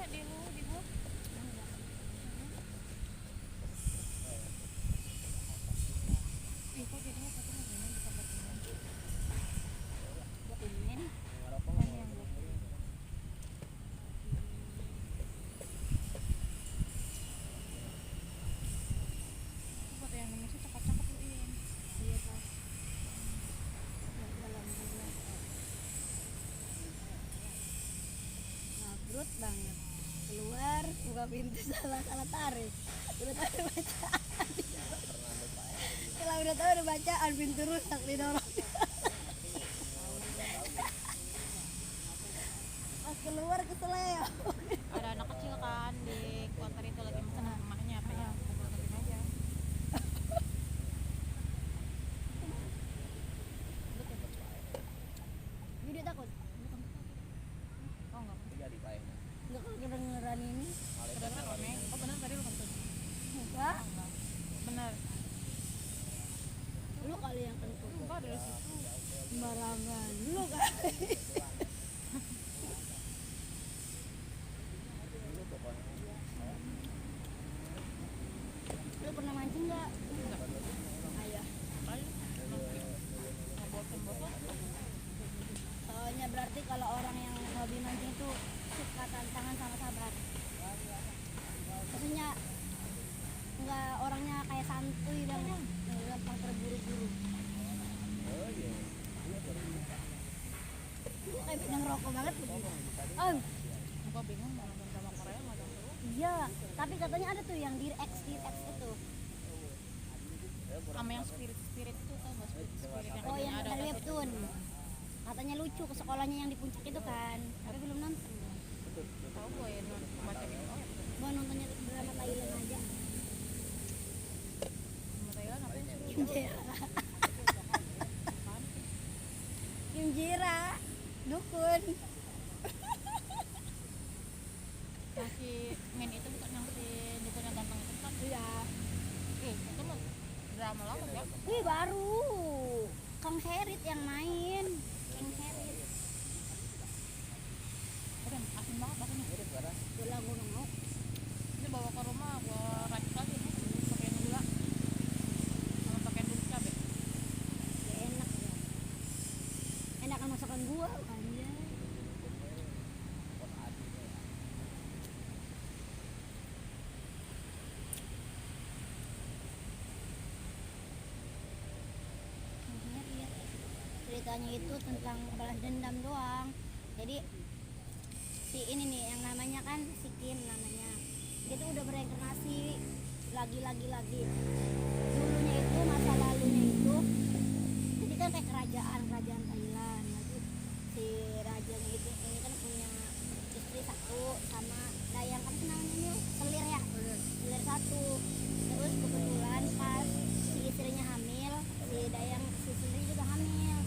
di gua. Kok jadinya katanya gini di tempat ini. Buat ini. Kan yang gua. Buat yang ini sih cakep-cakep lu ini. Iya, Pak. Dalam bulan. Ngabrut banget. Keluar, buka pintu salah tarik. Udah tahu bacaan. Kalau udah tahu udah bacaan, pintu rusak didorong. Pas keluar keseleo. Ada anak kecil kan di konter itu lagi mesen emaknya apa ya, ngobrolin aja. Jadi takut? Oh enggak, Enggak kalau kedengeran ini. kedengeran rame. Oh benar tadi lu kentut. Enggak. Enggak. Benar. Lu kali yang kentut. Enggak dari situ. Sembarangan. Lu kali. Lu pernah mancing enggak? Enggak. Ayah. Kali bosan. Soalnya berarti kalau orang yang hobi mancing itu suka tantangan sama sabar. Maksudnya enggak orangnya kayak santuy dan gampang terburu-buru. Itu kayak pedang rokok banget begitu. Oh, Gua bingung mau nonton drama Korea nggak seru. iya, tapi katanya ada tuh yang Dear X itu. Sama yang spirit itu tau nggak spirit yang Oh, yang ada dari webtoon. Katanya lucu ke sekolahnya yang di puncak itu kan. Tapi belum nonton. tahu gue ya baca gitu. Oh ya Gua nontonnya drama Thailand aja. sama Thailand apa yang seru? Kim Jera. Kim Jera. Dukun. Masih main itu bukan yang si dukun yang ganteng itu kan? Iya. Itu mah drama lama ya. Ih, baru. Kang Herit yang main. Kang Herit. Keren, asin banget rasanya. Gula gua nggak mau. Ini bawa ke rumah gua racik lagi nih, pakai gula sama pakai bubuk cabai. Ya, enak ya. Enakan masakan gua kan ya. Ceritanya itu tentang balas dendam doang. Jadi si ini nih yang namanya kan si Kim namanya. Dia tuh udah bereinkarnasi lagi. Dulunya itu masa lalunya itu. Jadi kan kayak kerajaan Thailand. Nanti si rajanya itu ini kan punya istri satu sama dayang apa sih namanya ini? Selir ya. Selir satu. Terus kebetulan pas si istrinya hamil, si dayang si selir juga hamil.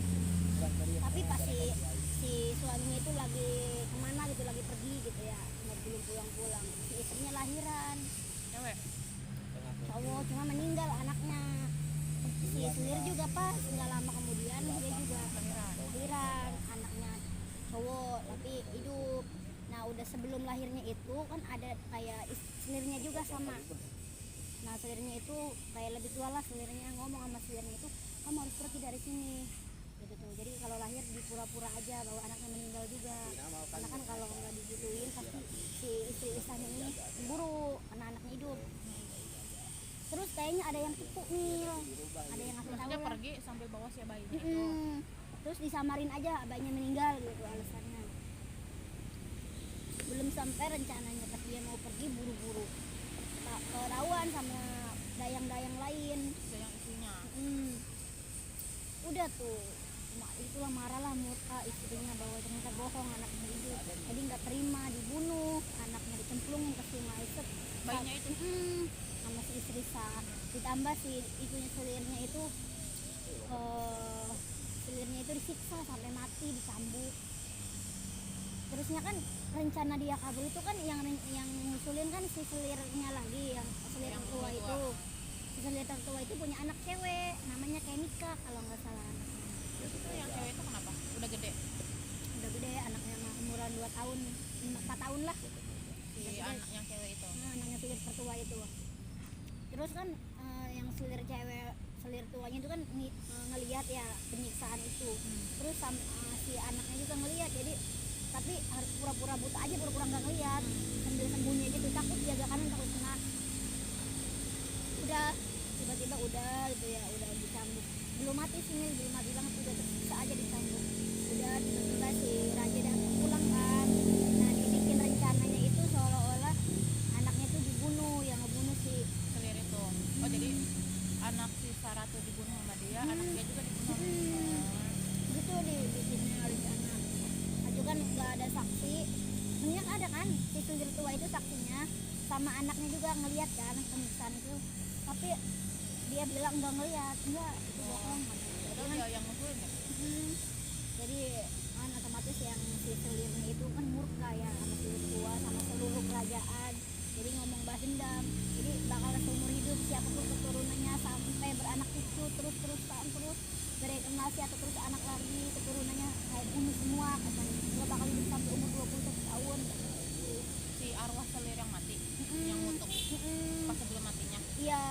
Tapi pas si suaminya itu lagi kemana gitu, lagi pergi gitu ya, belum pulang, si istrinya lahiran Cewek. cowok, cuma meninggal anaknya. Si selir juga pas nggak lama kemudian dia juga lahiran anaknya cowok tapi hidup. Nah udah sebelum lahirnya itu kan ada kayak selirnya juga sama. Nah selirnya itu kayak lebih tua lah, selirnya ngomong sama selirnya itu, kamu harus pergi dari sini gitu tuh. Jadi kalau lahir dipura-pura aja bahwa anaknya meninggal juga, karena kan kalau nggak digituin pasti si istri-istrinya ini cemburu karena anaknya hidup. Terus kayaknya ada yang tipu nih, ada yang ngasih tahu Maksudnya lah. pergi sambil bawa si bayinya itu. Terus disamarin aja bayinya meninggal gitu alasannya. Belum sampai rencananya pas dia mau pergi buru-buru ketahuan sama dayang-dayang lain. Itu yang isinya. Udah tuh itulah marahlah murka istrinya bahwa ternyata bohong anaknya hidup. Jadi nggak terima, dibunuh, anaknya dicemplungin ke sungai. Bayinya itu sama si istri sah. Ditambah si itunya selirnya itu selirnya itu disiksa sampai mati, dicambuk. Terusnya kan rencana dia kabur itu kan yang ngusulin kan si selirnya lagi, yang selir tertua itu. Si selir tertua itu punya anak cewek namanya Kenika kalau nggak salah anaknya. itu yang cewek itu kenapa? Udah gede. Udah gede anaknya, umuran 2 tahun 4 tahun lah. si anak yang cewek itu. anaknya selir tertua itu. Terus kan yang selir tuanya itu kan ngelihat ya penyiksaan itu. Terus si anaknya juga ngelihat, jadi tapi harus pura-pura buta aja, pura-pura nggak ngelihat, sambil sembunyi gitu, takut jaga kanan takut kena. Udah tiba-tiba udah gitu ya, udah dicambuk, belum mati sih Mil, belum mati banget, udah tersiksa aja dicambuk. Udah tiba-tiba si raja datang pulang kan. Nah dibikin rencananya itu seolah-olah anaknya itu dibunuh, yang ngebunuh si Selir itu. Oh jadi anak si Sarah tuh dibunuh sama dia, anak dia juga dibunuh. gitu dibikinnya rencana. Itu kan nggak ada saksi, sebenarnya ada kan si selir tua itu saksinya, sama anaknya juga ngelihat kan penyiksaan itu, tapi dia bilang nggak ngelihat, enggak itu bohong. Padahal dia yang musuhin ya. Jadi kan otomatis yang si selirnya itu kan murka ya sama selir tua sama seluruh kerajaan, jadi ngomong balas dendam, jadi bakal seumur hidup siapapun keturunannya sampai beranak cucu terus bereinkarnasi atau terus anak lagi keturunannya kayak bunuh semua katanya, dia bakal hidup sampai umur 21 tahun. Si arwah selir yang mati, yang ngutuk pas sebelum matinya. Iya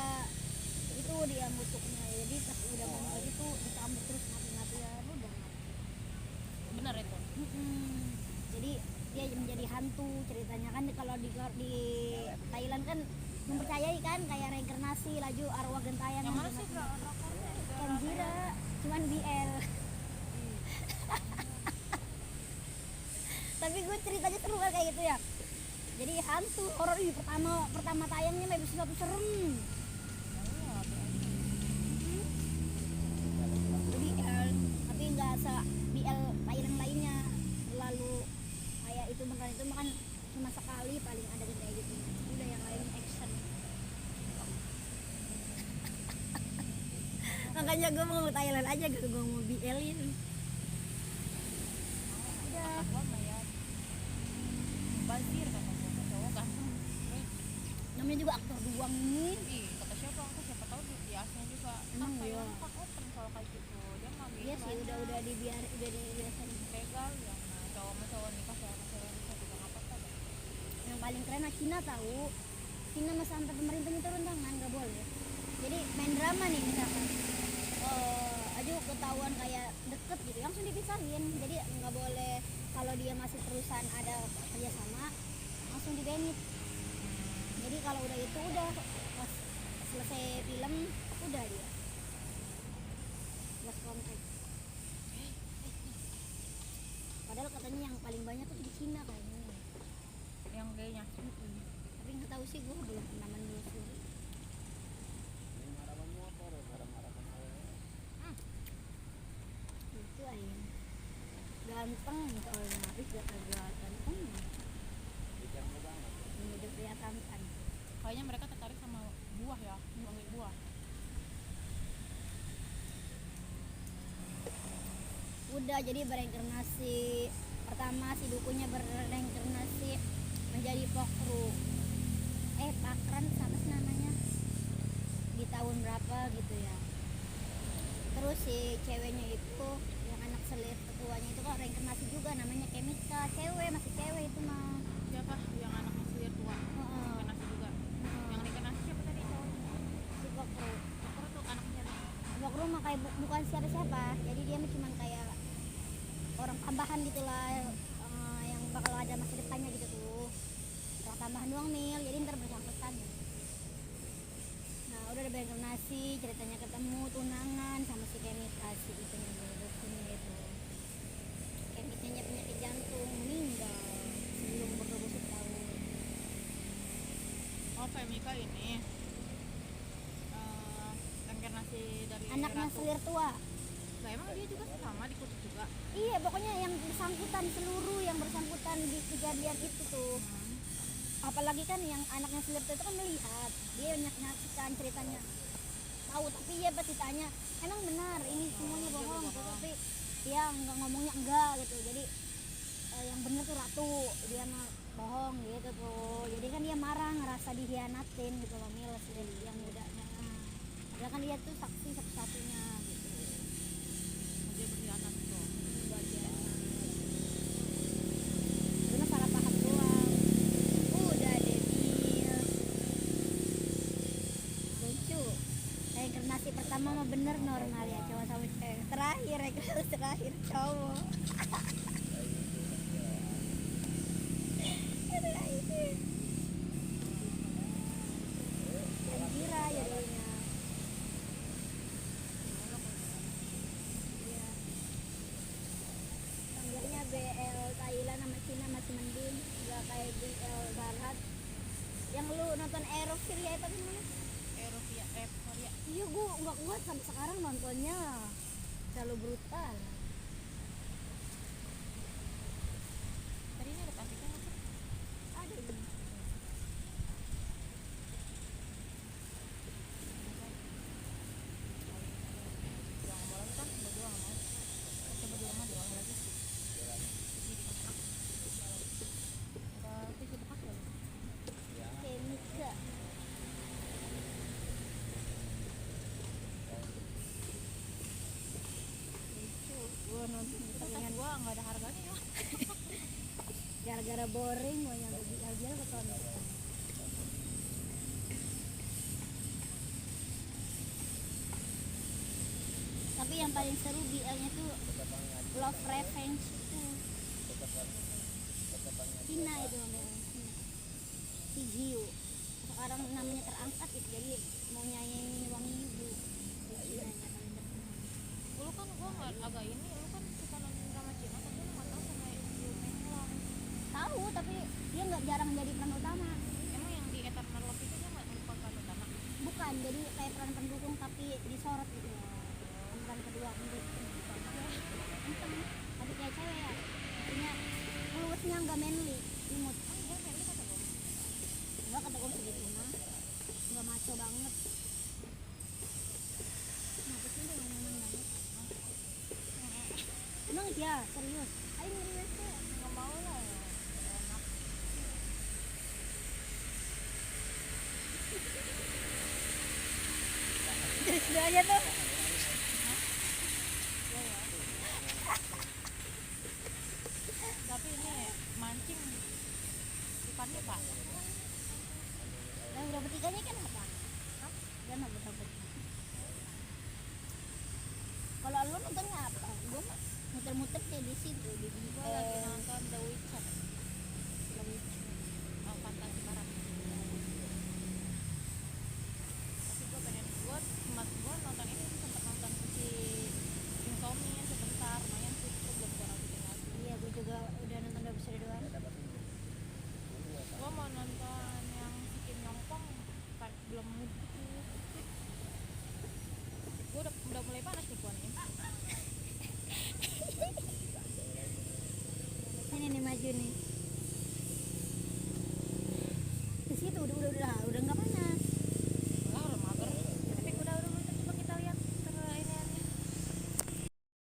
itu dia mutuknya, jadi pas udah meninggal itu ditambah terus mati ya udah mati. Bener itu. Jadi dia menjadi hantu ceritanya kan, kalau di Thailand kan mempercayai kan kayak reinkarnasi laju arwah gentayangan. Yang mana sih drakornya? Kenjira cuman BL. Tapi gue ceritanya seru kan kayak gitu ya, jadi hantu horor. Pertama tayangnya lebih sesuatu serem. BL tapi nggak se BL Thailand lainnya, terlalu kayak itu beneran, itu makan cuma sekali paling ada di kayak gitu, udah yang lainnya action. Makanya gue mau Thailand aja, gue mau BL ini udah. Gua ya bazir kata gua, cowok ganteng. Namanya juga aktor doang nih. Ih, kata siapa tahu di Asia juga. Emang Kan iya? Thailand kan open kalau kayak gitu. Dia mah Iya sih, udah dibiasain. legal ya. Nah, cowok sama cowok nikah, cewek sama cewek nikah juga nggak apa-apa deh. Yang paling keren mah Cina tahu. Cina mah sampai pemerintahnya turun tangan nggak boleh. Jadi main drama nih misalkan, aja ketahuan kayak deket gitu, langsung dipisahin. Jadi nggak boleh, kalau dia masih terusan ada kerjasama langsung di-banned. Jadi kalau udah itu udah pas selesai film udah dia lost contact. Padahal katanya yang paling banyak tuh di Cina kayaknya. Yang gayanya. Tapi nggak tahu sih, gue belum pernah menelusuri. Itu aja ganteng soalnya, tapi gak ganteng ini udah kelihatan kan. Kayaknya mereka tertarik sama buah ya, wangi buah. Udah jadi bereinkarnasi, pertama si dukunya bereinkarnasi menjadi Pokru, Pakran sama sih namanya, di tahun berapa gitu ya. Terus si ceweknya itu yang anak selir ketuanya itu kan reinkarnasi juga, namanya Kemika, masih cewek itu mah. Siapa yang anaknya selir tua? Reinkarnasi juga. Yang reinkarnasi siapa tadi cowoknya? Si Pokru. Pokoknya tuh anaknya. Pokru mah kayak bukan siapa-siapa, jadi dia mah cuman kayak orang tambahan gitulah, yang bakal ada masa depannya gitu tuh, orang tambahan doang Mil, jadi ntar bersangkutan. Nah udah ada reinkarnasi, ceritanya ketemu tunangan sama si Kemika, si itu dukunnya itu. Kemikanya penyakit jantung, meninggal sebelum ber-20 tahun. Oh, Femika ini reinkarnasi dari Anaknya ratu. selir tua. Nah, emang dia juga sama dikutuk juga. Iya pokoknya yang bersangkutan, seluruh yang bersangkutan di kejadian itu tuh. Apalagi kan yang anaknya selir itu kan melihat, dia menyaksikan ceritanya, tahu, tapi dia pas ditanya emang benar ini semuanya bohong, tapi dia nggak ngomongnya enggak gitu. Jadi yang benar tuh ratu, dia mah bohong gitu tuh. Jadi kan dia marah, ngerasa dihianatin gitu loh Mil, yang mudanya. Padahal kan dia tuh saksi satu-satunya gitu. Dia berkhianat tuh. Cuma salah paham doang. mama bener normal ya cowok sama cewek. Terakhir ya kelas terakhir cowok. Anjira ya dulunya. Iya. Tangganya BL Thailand sama Cina masih mending, nggak kayak BL Barat. Yang lu nonton Aerofir ya itu gimana? Erovia Korea. Iya gua nggak kuat sampai sekarang nontonnya, terlalu brutal. Tadi ini ada pastikan nggak sih? Ada ini. Dua nggak mau lagi kan? Berdua nggak mau. Coba dua mah dua lagi. Jadi enak. Ada tisu bekas nggak? Chemica. Gua nonton Itu tas saringan gua nggak ada harganya ya. gara-gara boring mau nyampe di aja betul. Tapi yang paling seru BL-nya tuh Love Revenge itu. Cina itu namanya. Cina. Si Jiu. Sekarang namanya terangkat itu jadi mau nyanyi wangi ibu. Di Cina nya paling terkenal. Lu kan gua nggak agak ini, lu kan suka nonton drama Cina tapi lu nggak tahu sama Yu Menglang. Tahu tapi dia nggak jarang jadi peran utama. Emang yang di Eternal Love itu dia nggak bukan peran utama? Bukan jadi kayak peran pendukung tapi disorot gitu. Peran kedua pendukung. Enteng. Tapi kayak cewek ya. Punya mulutnya nggak manly, imut. Oh iya, Meli kata gua. Enggak kata gue segitu mah. Nggak maco banget. Kenapa sih lu ngomongin banget? Emang iya serius. Ayo nyari WC. Nggak mau lah. Enak. Terus udah aja tuh. Tapi ini mancing ikannya pak. Yang dapat ikannya kan apa? Hah? Dia dapat. Kalau lu nontonnya apa? Gue mah muter-muter deh di situ di Gua lagi nonton The Witcher. Oh, fantasi barat. Tapi gua pengen gua nonton ini sempat nonton si Insomnia sebentar, lumayan sih, gua belum gua lanjutin lagi. Iya, gue juga udah nonton episode doang. Gua mau nonton yang si Kim Yong Pong, belum mood gitu. Gua udah mulai panas nih gua nih. Ini nih maju nih.